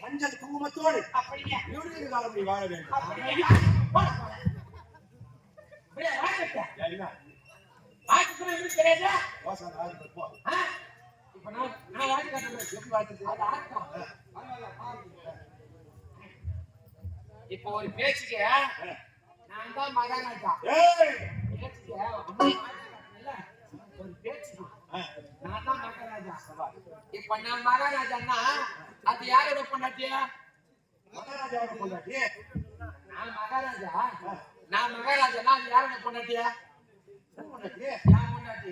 மஞ்சள் குங்குமத்தோடு அப்படியே காலம் நீ வாழ வேண்டும். இப்ப ஒரு பேச்சுக்கு நான் தான் மகாராஜா. ஒரு பேச்சுக்கு நான் தான் மகாராஜா. இப்ப நான் மகாராஜான்னா அது யாரோட பொண்டாட்டியா? மகாராஜாவோட பொண்டாட்டி. நான் மகாராஜா. நான் மகாராஜானா அது யாரோட பொண்டாட்டியா? பொண்டாட்டி. நான் பொண்டாட்டி.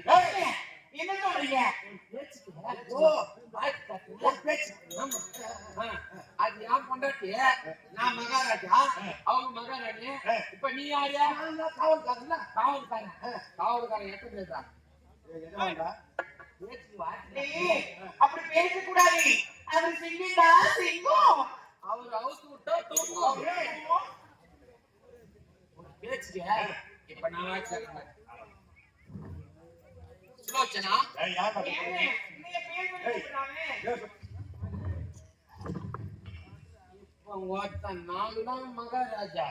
என்ன சொல்றீங்க? அது யார் பொண்டாட்டி? நான் மகாராஜா, அவங்க மகாராணி. இப்ப நீ யாரு? காவல்காரன். காவல்காரன் எத்தனை பேசா? அப்படி பேசக்கூடாது. அவர் சிங்கிட்டா சிங்கம். அவர் அவுத்து விட்டா தூங்கும். பேச்சுக்க. இப்ப நான் சுலோச்சனா நான் மகாராஜா.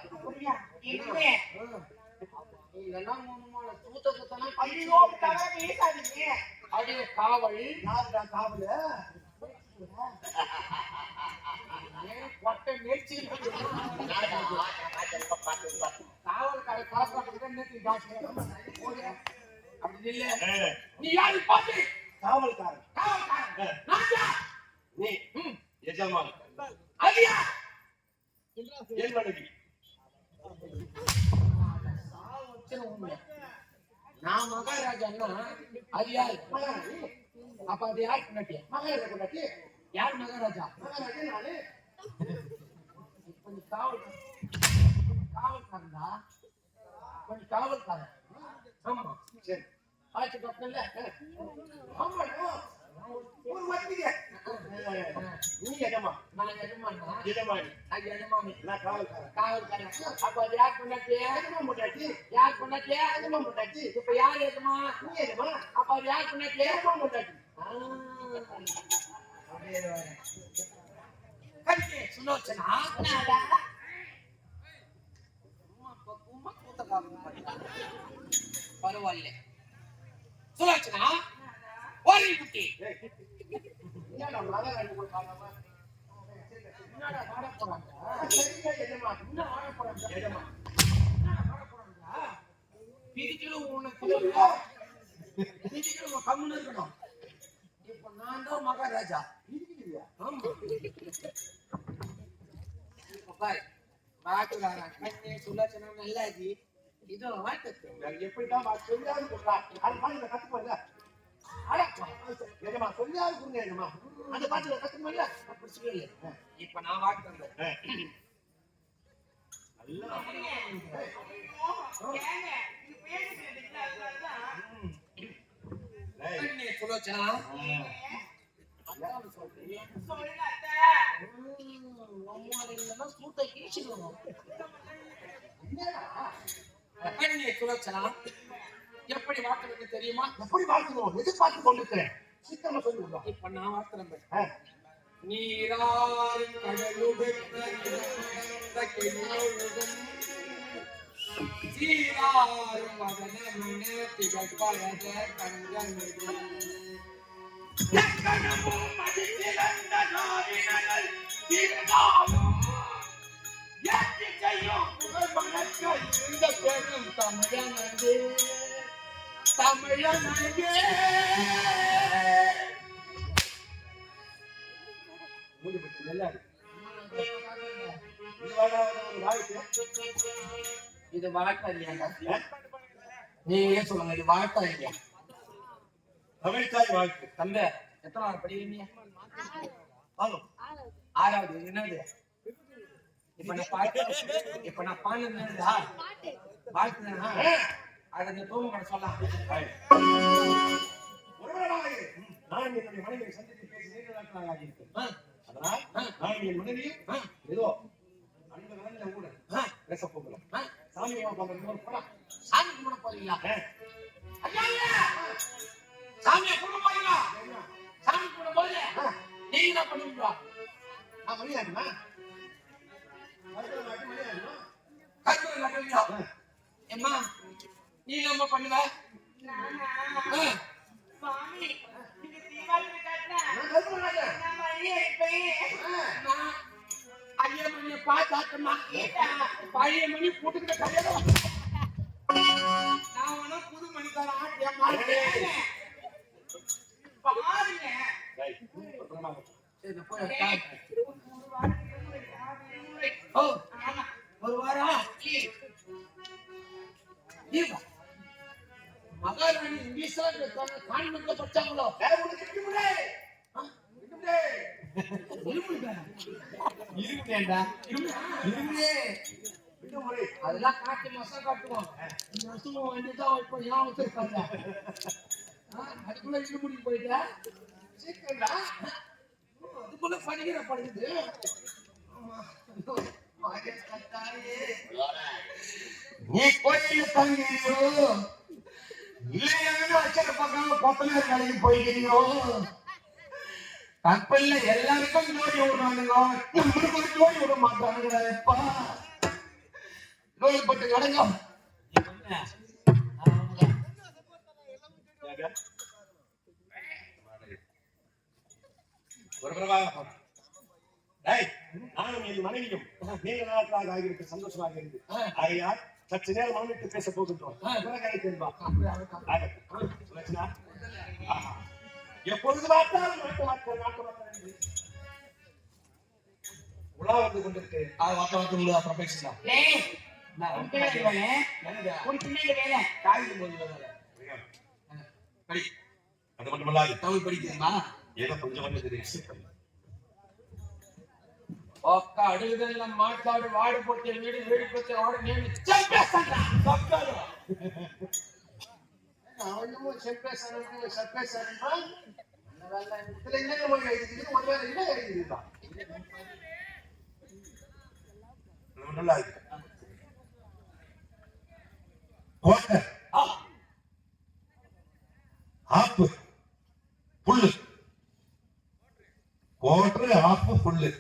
அடிய காவல் காவல் காவல்கார அப்படி இல்ல. நீ யாரு பாத்து? காவல்காரன். நீ எஜமான். அதியா ஏன் மனைவி? நான் மகாராஜான்னா அது யாரு? அப்ப அது யார் பொண்டாட்டி? மகாராஜா பொண்டாட்டி. யார் மகாராஜா? மகாராஜா நானு. கொஞ்சம் காவல்காரன்டா. கொஞ்சம் காவல்காரன். ஆமா சரி. ஆச்சு பக்கம்ல. ஆமா ஒரு மத்திய. நீ எஜமா. நான் எஜமானா? எஜமானி. அது எஜமானி. நான் காவல்காரன். காவல்காரன். அப்ப அது யார் பொண்டாட்டி? எஜமான் பொண்டாட்டி. யார் பொண்டாட்டி? எஜமான் பொண்டாட்டி. இப்ப யார் எஜமா? நீ எஜமா. அப்ப அது யார் பொண்டாட்டி? எஜமான் பொண்டாட்டி. கண்ணே சுலோச்சனா பரவாயில்ல. சுலோச்சனா ஒரு குட்டி என்னடா மகாராணி போறாங்க? என்னடா வாட போறாங்க? எஜமா. என்ன வாட போறாங்க? எஜமா. வாட போறாங்க. பிடிக்கணும் உனக்கு. பிடிக்கணும் கம்முன்னு இருக்கணும். இப்ப நான் தான் மகாராஜா. பிடிக்கலையா? ஆமா. பாய் பாட்டுக்காரா கண்ணே சுலோச்சனா நல்லாதி. இதோ வாட்டத்து எப்படிதான் சொல்லியாரு கொடுறா. அது பாட்டுல கத்துக்கோங்க. எஜமா சொல்லியாரு கொடுங்க எஜமா. அந்த பாட்டுல கத்துக்கோங்க. அப்படி சொல்லு. இப்ப நான் வாட்டு வந்தேன். நல்லா கண்ணே சுலோச்சனா சூட்டை கீழ்ச்சிடுவோம். கண்ணே சுலோச்சனா எப்படி வாக்குறது தெரியுமா? எப்படி வாழ்க்கணும்? எதிர்பார்த்து கொண்டிருக்கிறேன். சீக்கிரமா சொல்லுங்க. இப்ப நான் வாக்குறேன். நீராறும் கடலுடுத்த சீராறும் வதனமன திகழ்பழத கஞ்சமிகு எக்கணமும் மதித்திறந்த ஜோதினங்கள் திருநாளும் ஏற்றி செய்யும் புகழ்பா தமிழனங்கே தமிழனங்கே இது வழக்கம் இல்லையா? நீங்களே சொல்லுங்க, இது வழக்கம் இல்லையா? தமிழ்த்தாய் வாழ்த்து. தம்பி எத்தனை படிக்கிறீங்க? ஆறாவது. என்னது இப்ப நான் பாடுறா வாழ்த்துனா அதை நீ தூங்க கூட சொல்லலாம். நான் என்னுடைய மனைவியை சந்தித்து பேசி நீண்ட நாட்களாக ஆகியிருக்கேன். அதனால் நான் என் மனைவியும் ஏதோ அந்த வேலையில கூட பேச போகலாம். சாமி போகலாம். சாமி கும்பிட போறீங்களா? சாமியை கும்பிட போறீங்களா? சாமி கும்பிட போது நீங்க என்ன பண்ணுவீங்களா? நான் மணியாடுமா கருத்து நட்டுவீங்களா? ஏம்மா நீ நம்ம பண்ணுவ? ஐயமணியை பார்த்தாட்டமா பழைய மணி போட்டுக்கிட்ட கல்யாணம் நான் வேணா புது மணிக்காரன் ஆட்டியா பாருங்க. ஒரு வாரம் மகாராணி இங்கிலீஷ் கான்வென்ட்ல படிச்சாங்களோ? அதெல்லாம் காட்டு மாசம் காட்டுவோம். இந்த வருஷம் வந்துதான் இப்போ ஏன் வச்சிருக்காங்க? அதுக்குள்ள இடுமுடி போயிட்டா சீக்கிரம்டா. அதுக்குள்ள படிக்கிற படிக்குது. நீ கோயில தங்கியோ இல்லையா அச்சர பக்கம் கொத்தனார் வேலைக்கு போய்க்கிறீங்களோ? கப்பல்ல எல்லாருக்கும் ஜோடி விடுறானுங்க, நம்மளுக்கு ஒரு ஜோடி விட மாட்டானுங்கப்பா. நோய்பட்டு கிடங்க. நானும் என் மனைவியும் நீண்ட நாட்களாக ஆகிவிட்டு சந்தோஷமாக இருந்து ஆகையால் சற்று நேரம் மனமிட்டு பேச போகின்றோம். எப்பொழுது பார்த்தாலும் நாட்டு மக்கள் நாட்டு மக்கள் உலா வந்து கொண்டிருக்கு. அப்புறம் பேசலாம். அது மட்டுமல்லாது தமிழ் படிக்கிறீங்களா? ஏதோ கொஞ்சம் கொஞ்சம் தெரியும். அடுதல்ல மாட்டாடு வாடு போட்டு வீடு வீடு போட்டு ஆடு நேமி அவனும் செப்பேசனுக்கு செப்பேசனுமா இதுல என்ன மொழி எழுதிருக்கு? ஒரு வேலை என்ன எழுதிருக்கா? நல்லா இருக்கு. கோட்டை ஆப்பு புல்லு கோட்டை ஆப்பு புல்லு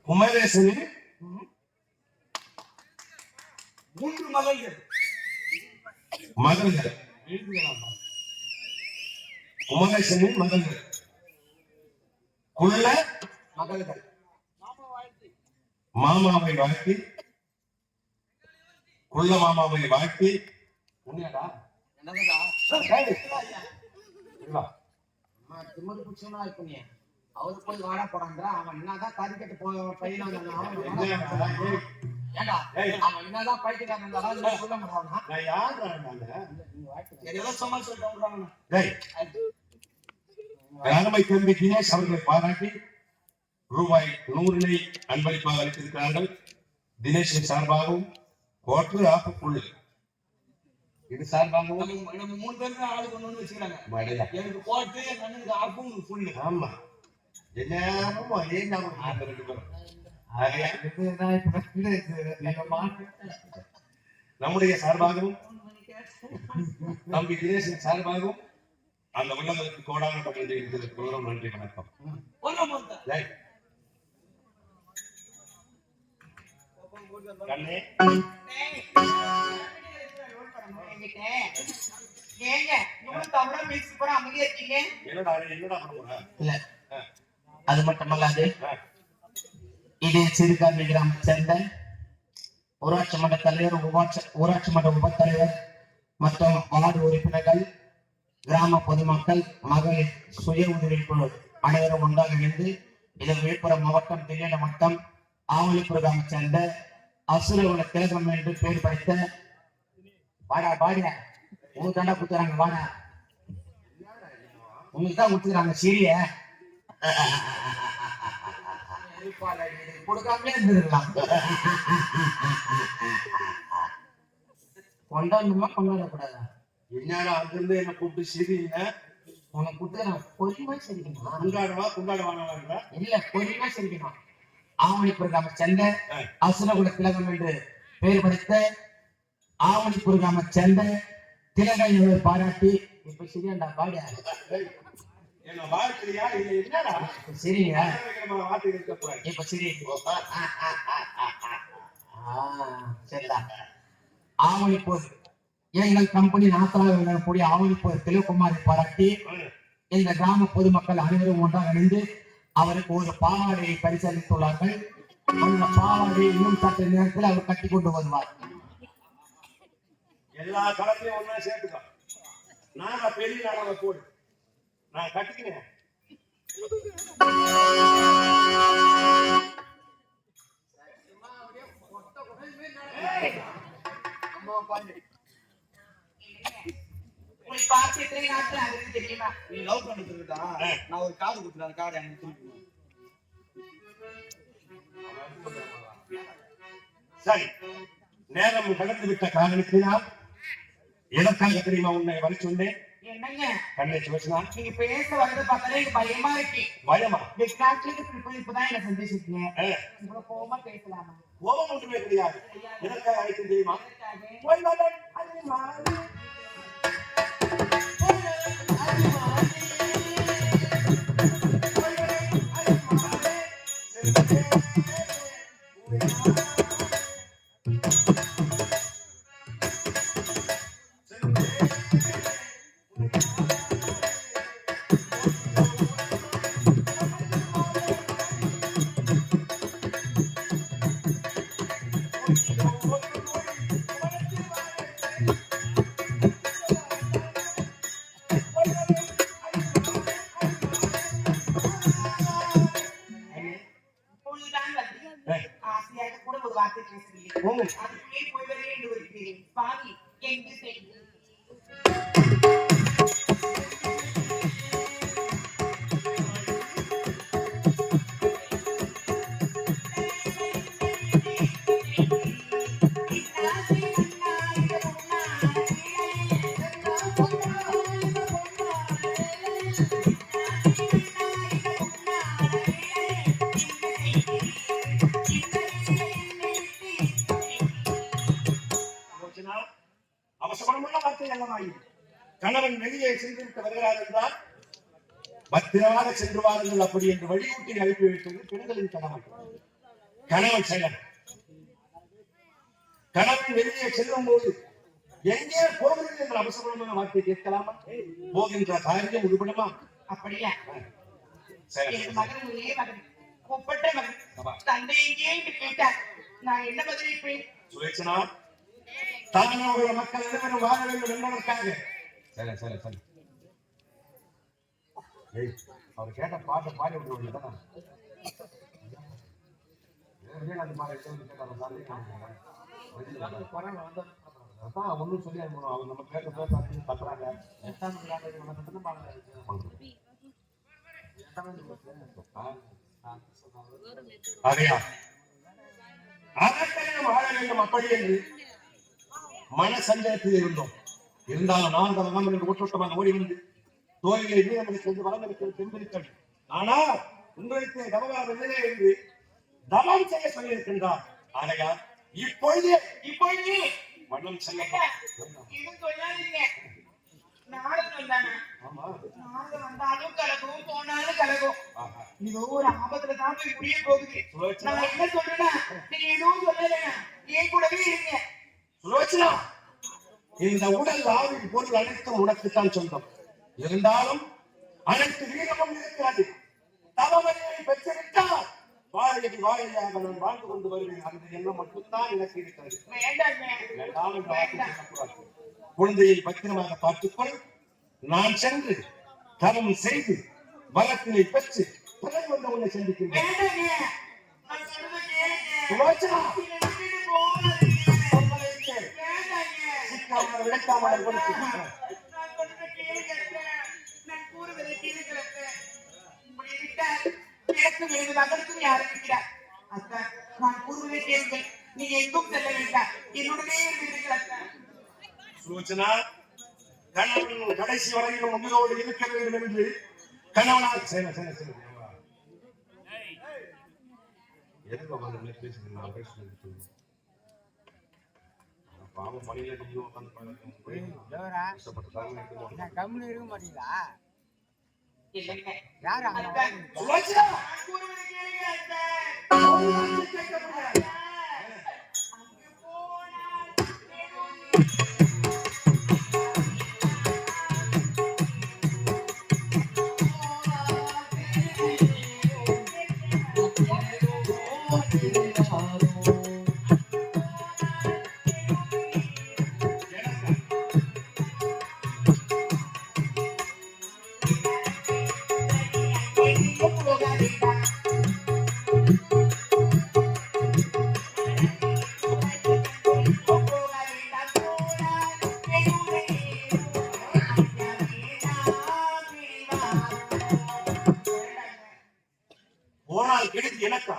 குமரேசனின் 3 மகள்கள். குமரேசனின் மகள்கள் குள்ள மகள்கள் மாமாவை வாழ்த்தி குள்ள மாமாவை வாழ்த்தி உண்மையாடா திமுக பிடிச்சவனா இப்ப நீ அவரு போய் வாடா போடான்றா. அவன் என்னதான் கறிக்கட்டு பையனா ஏண்டா அவன் என்னதான் பைத்துக்காரன் இருந்தாலும் சொல்ல மாட்டானா? சமாளி சொல்லிட்டு அருமை தம்பி தினேஷ் அவர்களை பாராட்டி ரூபாய் 100 அன்பளிப்பாக அளித்திருக்கிறார்கள். தினேஷின் சார்பாகவும் கோட்டு ஆப்பு புல்லு இது சார்பாகவும் நம்ம 3 பேருக்கு ஆளு கொண்டு வச்சுக்கிறாங்க. எனக்கு கோட்டு என் அண்ணனுக்கு ஆப்பும் புல்லு. ஆமா என்னமோ அதே ஞாபகம் 2 பேரும். நம்முடைய சார்பாகவும் தம்பி தினேஷின் சார்பாகவும் அந்த உள்ளங்களுக்கு கோடான பகிர்ந்து நன்றி வணக்கம். கண்ணே ஏங்க இவ்வளவு தமிழா பேசி போற அமைதியா இருக்கீங்க? என்னடா பண்ண போற? இல்ல அது மட்டுமல்லாது இது சிறுகாந்தி கிராமத்தை சேர்ந்த ஊராட்சி மன்ற தலைவர், ஊராட்சி மன்ற உபத்தலைவர் மற்றும் வார்டு உறுப்பினர்கள், கிராம பொதுமக்கள், மகளிர் சுய உதவிக்குழு அனைவரும் ஒன்றாக இணைந்து இது விழுப்புரம் மாவட்டம், தில்லை வட்டம், ஆவணிபுரம் கிராமத்தை சேர்ந்த அசுரகுல திலகம் என்று பெயர் படைத்த வாடா பாடியா உங்க தாண்டா குத்துறாங்க, வாடா உங்களுக்கு தான் குத்துறாங்க சிறிய கொடுக்காமலே இருந்துருக்கலாம். கொண்டாடணுமா கொண்டாடக்கூடாதா? என்னடா அங்கிருந்து என்ன கூப்பிட்டு சிரிங்க? உனக்கு குத்துறான் பொறுமையா சிரிக்கணும். கொண்டாடுவா இல்ல பொறுமையா சிரிக்கணும். ஆவணிபுரம் கிராம சேர்ந்த அசுரகுல திலகம் என்று பெயர் படைத்த ஆவணிபுரம் கிராம சேர்ந்த திலகம் பாராட்டி இப்ப சரியாண்டா பாடியா என்ன வாழ்க்கையா இல்ல என்னடா சரிங்க வார்த்தை இருக்க இப்ப சரி சரிடா. ஆவணிப்பூர் எங்கள் கம்பெனி நாட்களாக விளங்கக்கூடிய ஆவணிப்பூர் திலகுமாரை பாராட்டி இந்த கிராம பொதுமக்கள் அனைவரும் ஒன்றாக இணைந்து அவருக்கு ஒரு பாவாடையை பரிசளித்துள்ளார்கள். அந்த பாவாடையை இன்னும் சற்று நேரத்தில் அவர் கட்டி கொண்டு வருவார். எல்லா காலத்தையும் ஒன்னா சேர்த்துக்கோ. நான் பெரிய நாளாக போடு, நான் கட்டிக்கிறேன். தெரியுமா நீ லவ் பண்ணிருக்கா? நான் ஒரு கார்டு கொடுத்துருக்கேன், அந்த கார்டு எனக்கு திருப்பி. சரி, நேரம் கடந்து விட்ட காரணத்தினால் எனக்காக தெரியுமா உன்னை வர சொன்னேன். என்னங்க கண்ணை சுவச்சனா நீங்க பேச வரது பார்த்தாலே எனக்கு பயமா இருக்கு. பயமா? இப்பதான் என்ன சந்திச்சிருக்கீங்க, இவ்வளவு கோவமா பேசலாமா? கோபம் ஒன்றுமே கிடையாது. எனக்காக அழைக்கும் தெரியுமா? போய் வரேன். அது மாறி அவசரமான வார்த்தை அல்லவாயிற்று. கணவன் வெளியே சென்று விட்டு வருகிறார் என்றால் பத்திரமாக சென்று வாருங்கள் அப்படி என்று வழியூட்டி அனுப்பிவிட்டது பெண்களின் கணவன். கணவன் செயலன். கணவன் வெளியே செல்லும் போது எங்கே போகிறது என்ற அவசரமான வார்த்தை கேட்கலாமா? போகின்ற காரியம் உருவிடுமா? அப்படியா? என் மகன் ஒரே மகன், ஒப்பட்ட மகன், தந்தை எங்கே என்று கேட்டார். நான் என்ன பதிலளிப்பேன்? சுரேஷனா, தானோட மக்கள் அனைவரும் வாழ வேண்டும் என்பதற்காக. சரி சரி சரி. அவர் கேட்ட பாட்டை பாடி விட்டு ஒன்னும் சொல்லி அவர் நம்ம கேட்ட தப்புறாங்க. அதையா அதற்கெல்லாம் வாழ வேண்டும் அப்படி என்று மன சஞ்சலத்தில் இருந்தோம். இருந்தாலும் நாம் என்று ஒட்டுமொத்தமாக ஓடி வந்து தோழிகளை வீரமணி சென்று வளர்ந்து தென்படுத்தல். ஆனால் உங்களுக்கு தவறாக இல்லையே என்று தவம் செய்ய சொல்லியிருக்கின்றார். ஆகையா இப்பொழுது வண்ணம் செல்ல வந்தாலும் கலகும், போனாலும் கலகும். இது ஒரு ஆபத்துல தான் போய் முடிய போகுது. நான் என்ன சொல்றேன்னா, நீங்க எதுவும் சொல்லல, ஏன் கூடவே இருங்க. சுலோச்சனா, இந்த உடல் ஆவின் பொருள் அனைத்தும் உனக்குத்தான் சொந்தம். இருந்தாலும் அனைத்து வீரமும் இருக்கிறது. தவமணியை பெற்றிருந்தால் வாழையடி வாழையாக நான் வாழ்ந்து கொண்டு வருவேன். அந்த எண்ணம் மட்டும்தான் எனக்கு இருக்கிறது. வேண்டாம் என்று வார்த்தை சொல்லக்கூடாது. குழந்தையை பத்திரமாக பார்த்துக்கொள். நான் சென்று தவம் செய்து வளத்தினை பெற்று பிறகு வந்து உன்னை சந்திக்கின்றேன். சுலோச்சனா, சிக்காமல் விளக்காமல் கொடுத்து நீ எங்கும் செல்ல வேண்டாம், என்னுடனே சுலோச்சனா, கணவன் கடைசி வரையிலும் உங்களோடு இருக்க வேண்டும் என்று கணவனாக பாவம் மணியில கம்முன்னு இருக்க மாட்டீங்களா? போனால் கெடுத்து எனக்கா?